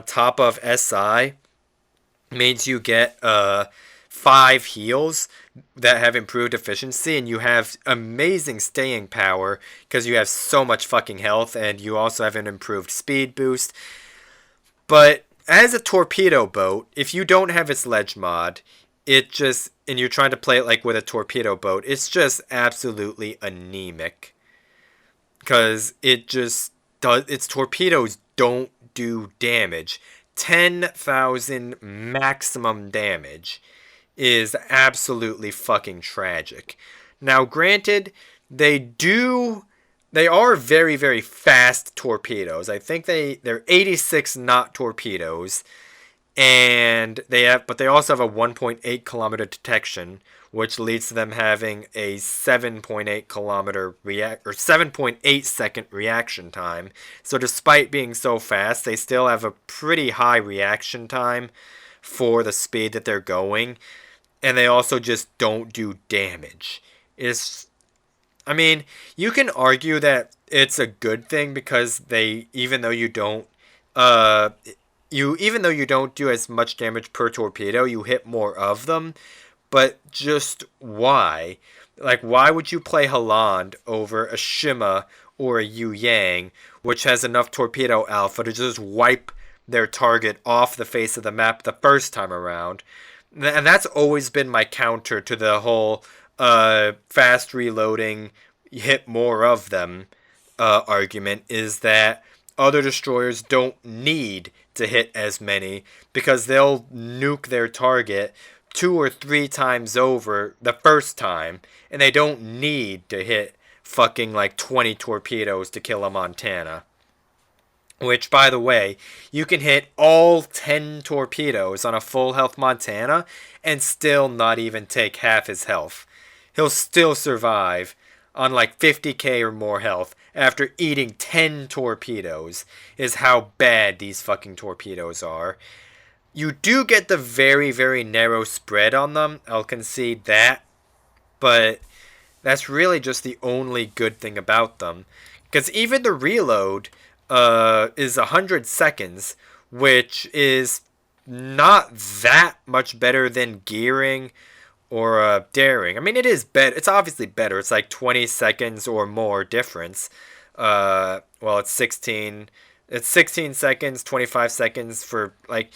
top of SI, means you get 5 heals that have improved efficiency, and you have amazing staying power because you have so much fucking health, and you also have an improved speed boost. But as a torpedo boat, if you don't have its ledge mod, and you're trying to play it like with a torpedo boat, it's just absolutely anemic because its torpedoes don't do damage. 10,000 maximum damage is absolutely fucking tragic. Now, granted, they are very, very fast torpedoes. I think they're 86 knot torpedoes, but they also have a 1.8 kilometer detection, which leads to them having a 7.8 kilometer 7.8 second reaction time. So despite being so fast, they still have a pretty high reaction time for the speed that they're going. And they also just don't do damage. I mean, you can argue that it's a good thing because even though you don't do as much damage per torpedo, you hit more of them. But just why? Like, why would you play Halland over a Shima or a YueYang, which has enough torpedo alpha to just wipe their target off the face of the map the first time around? And that's always been my counter to the whole fast reloading, hit more of them argument, is that other destroyers don't need to hit as many because they'll nuke their target 2 or 3 times over the first time, and they don't need to hit fucking like 20 torpedoes to kill a Montana. Which, by the way, you can hit all 10 torpedoes on a full health Montana and still not even take half his health. He'll still survive on like 50k or more health after eating 10 torpedoes, is how bad these fucking torpedoes are. You do get the very, very narrow spread on them, I'll concede that, but that's really just the only good thing about them. Because even the reload is 100 seconds, which is not that much better than Gearing or Daring. I mean, it is better. It's obviously better. It's like 20 seconds or more difference. Well, it's 16. It's 16 seconds, 25 seconds for like.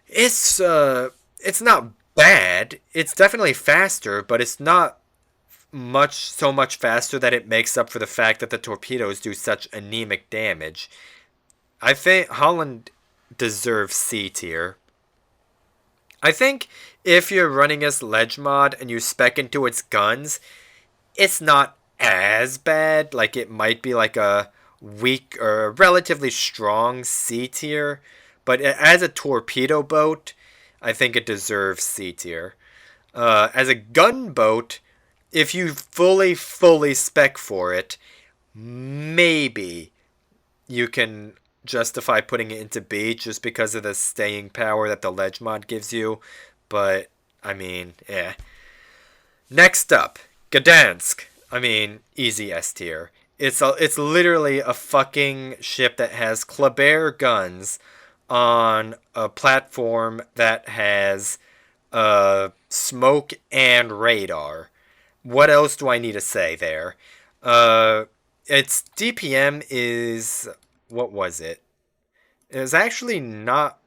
It's not bad. It's definitely faster, but it's not so much faster that it makes up for the fact that the torpedoes do such anemic damage. I think Holland deserves C tier. I think if you're running as ledge mod and you spec into its guns, it's not as bad. Like, it might be like a weak or a relatively strong C tier, but as a torpedo boat, I think it deserves C tier. As a gunboat, if you fully spec for it, maybe you can justify putting it into B just because of the staying power that the ledge mod gives you. But, I mean, yeah. Next up, Gdansk. I mean, easy S tier. It's literally a fucking ship that has Kleber guns on a platform that has smoke and radar. What else do I need to say there? Its DPM is, what was it? It was actually not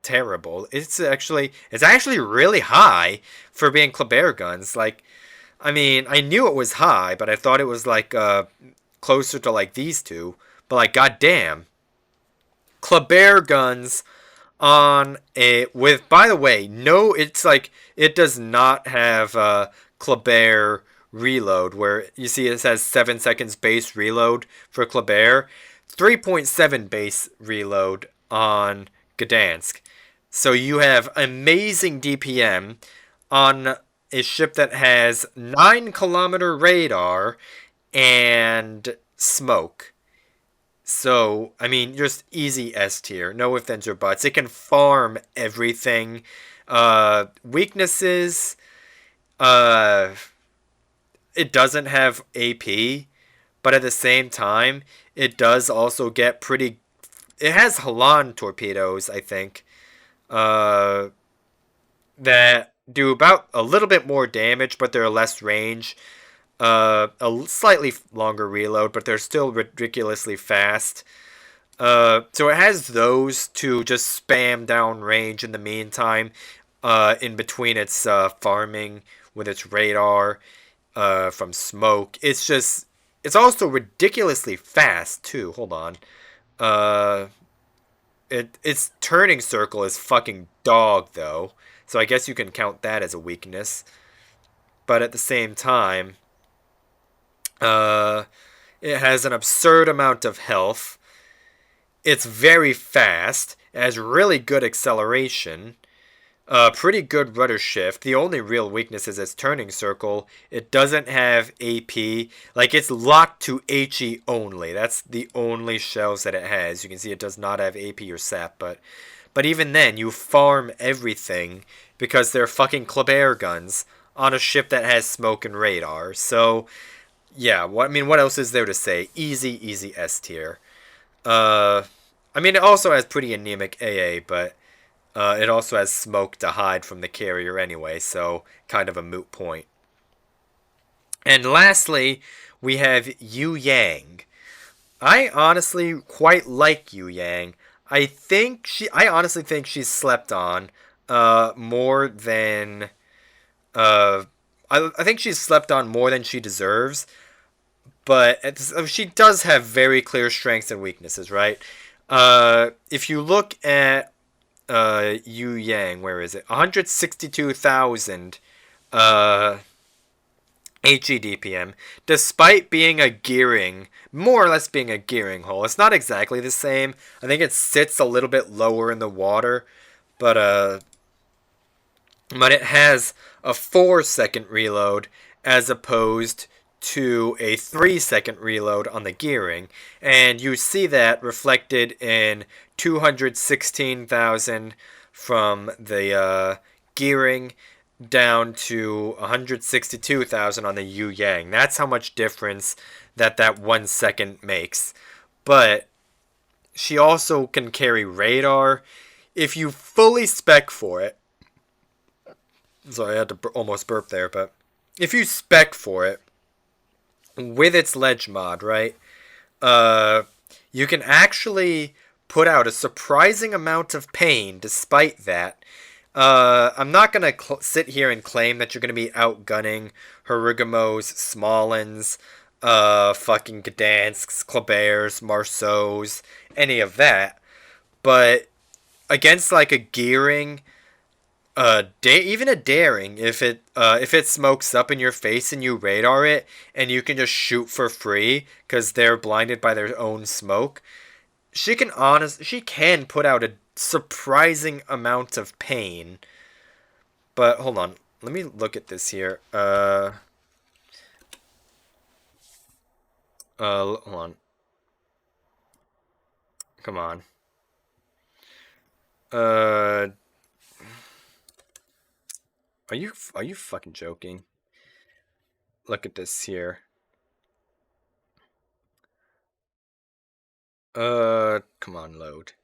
terrible. It's actually really high for being Kleber guns. Like, I mean, I knew it was high, but I thought it was like closer to like these two. But like, goddamn, Kleber guns on a with. By the way, no, it's like it does not have Kleber reload, where you see it says 7 seconds base reload for Kleber, 3.7 base reload on Gdansk. So you have amazing DPM on a ship that has 9-kilometer radar and smoke. So, I mean, just easy S tier. No ifs, ands, or buts. It can farm everything. Weaknesses. It doesn't have AP, but at the same time, it does also get pretty. It has Halland torpedoes, I think, that do about a little bit more damage, but they're less range. A slightly longer reload, but they're still ridiculously fast. So it has those to just spam down range in the meantime, in between its farming with its radar from smoke. It's also ridiculously fast too. Hold on. Its turning circle is fucking dog though, so I guess you can count that as a weakness. But at the same time, it has an absurd amount of health. It's very fast. It has really good acceleration. Pretty good rudder shift. The only real weakness is its turning circle. It doesn't have AP. Like, it's locked to HE only. That's the only shells that it has. You can see it does not have AP or SAP, but even then, you farm everything because they're fucking Kleber guns on a ship that has smoke and radar. So, yeah, what else is there to say? Easy S tier. I mean, it also has pretty anemic AA, but it also has smoke to hide from the carrier anyway, so kind of a moot point. And lastly, we have YueYang. I honestly quite like YueYang. I honestly think she's slept on more than I think she's slept on more than she deserves. But she does have very clear strengths and weaknesses, right? If you look at YueYang, where is it? 162,000 HEDPM, despite being a gearing, more or less being a gearing hull. It's not exactly the same. I think it sits a little bit lower in the water, but it has a 4-second reload as opposed to a 3-second reload on the gearing, and you see that reflected in 216,000 from the gearing down to 162,000 on the YueYang. That's how much difference that 1 second makes. But she also can carry radar. If you fully spec for it, sorry, I had to almost burp there, but if you spec for it with its ledge mod, right, you can actually put out a surprising amount of pain despite that. I'm not gonna sit here and claim that you're gonna be outgunning Harugumos, Smolens, fucking Gdansks, Klebers, Marceaus, any of that. But against like a gearing, even a daring, if it smokes up in your face and you radar it, and you can just shoot for free because they're blinded by their own smoke, she can put out a surprising amount of pain. But hold on, let me look at this here. Hold on, come on. Uh, are you fucking joking? Look at this here. Come on, load.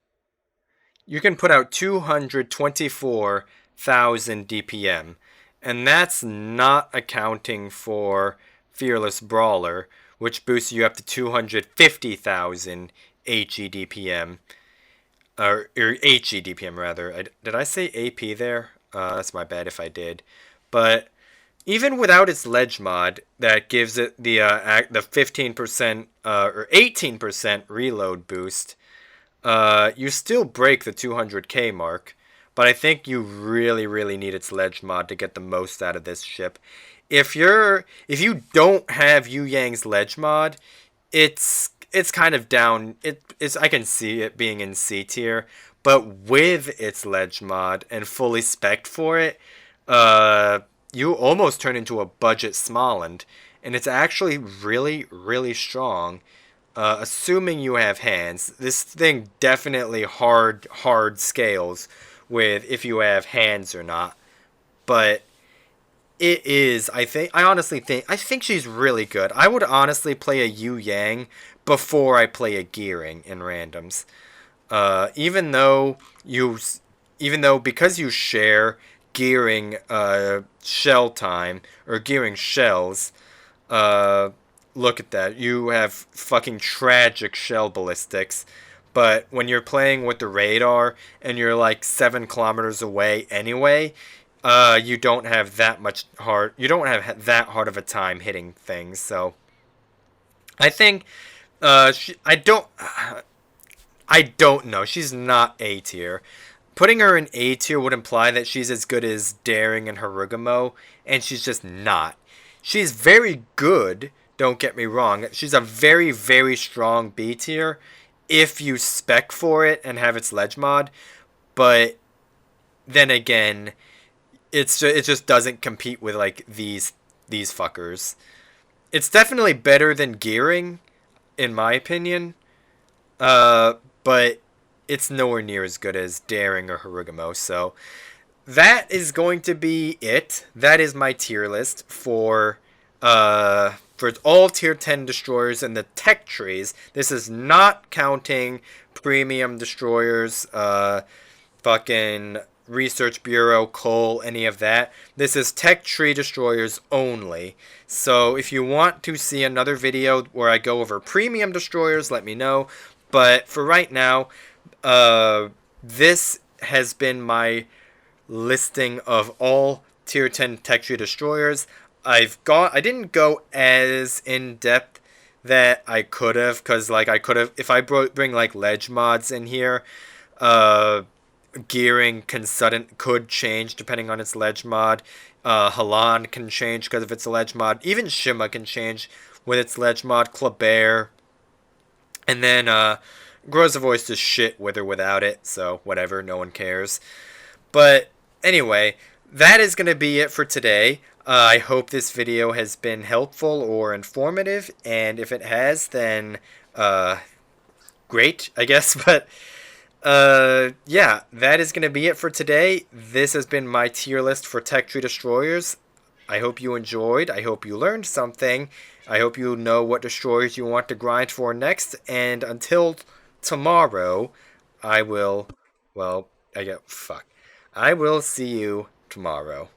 You can put out 224,000 DPM, and that's not accounting for Fearless Brawler, which boosts you up to 250,000 HE DPM. Or HE DPM, rather. Did I say AP there? That's my bad if I did. But even without its ledge mod, that gives it the 15% or 18% reload boost, you still break the 200k mark, but I think you really, really need its ledge mod to get the most out of this ship. If you don't have YueYang's ledge mod, it's kind of down. I can see it being in C tier, but with its ledge mod and fully spec'd for it, you almost turn into a budget Smoland, and it's actually really, really strong. Assuming you have hands, this thing definitely hard scales with if you have hands or not. But it is, I think she's really good. I would honestly play a YueYang before I play a Gearing in randoms. Uh, even though you, even though because you share Gearing shell time or Gearing shells, uh, look at that. You have fucking tragic shell ballistics. But when you're playing with the radar and you're like 7 kilometers away anyway, you don't have that much hard. You don't have that hard of a time hitting things. So I think I don't know. She's not A tier. Putting her in A tier would imply that she's as good as Daring and Harugumo, and she's just not. She's very good, don't get me wrong. She's a very, very strong B tier if you spec for it and have its ledge mod, but then again, it just doesn't compete with like these fuckers. It's definitely better than Gearing, in my opinion, uh, but it's nowhere near as good as Daring or Harugumo, so that is going to be it. That is my tier list for all tier 10 destroyers and the tech trees. This is not counting premium destroyers, fucking research bureau, coal, any of that. This is tech tree destroyers only. So if you want to see another video where I go over premium destroyers, let me know. But for right now, this has been my listing of all tier 10 tech tree destroyers. I didn't go as in depth that I could have, because like I could have, if I bring like ledge mods in here, uh Gearing could change depending on its ledge mod. Halland can change because of its ledge mod. Even Shima can change with its ledge mod. Kleber, and then Grozovoi's just shit with or without it, so whatever, no one cares. But anyway, that is going to be it for today. I hope this video has been helpful or informative, and if it has, then great, I guess. But yeah, that is going to be it for today. This has been my tier list for Tech Tree Destroyers. I hope you enjoyed. I hope you learned something. I hope you know what destroyers you want to grind for next. And until tomorrow, I will, well, I will see you tomorrow.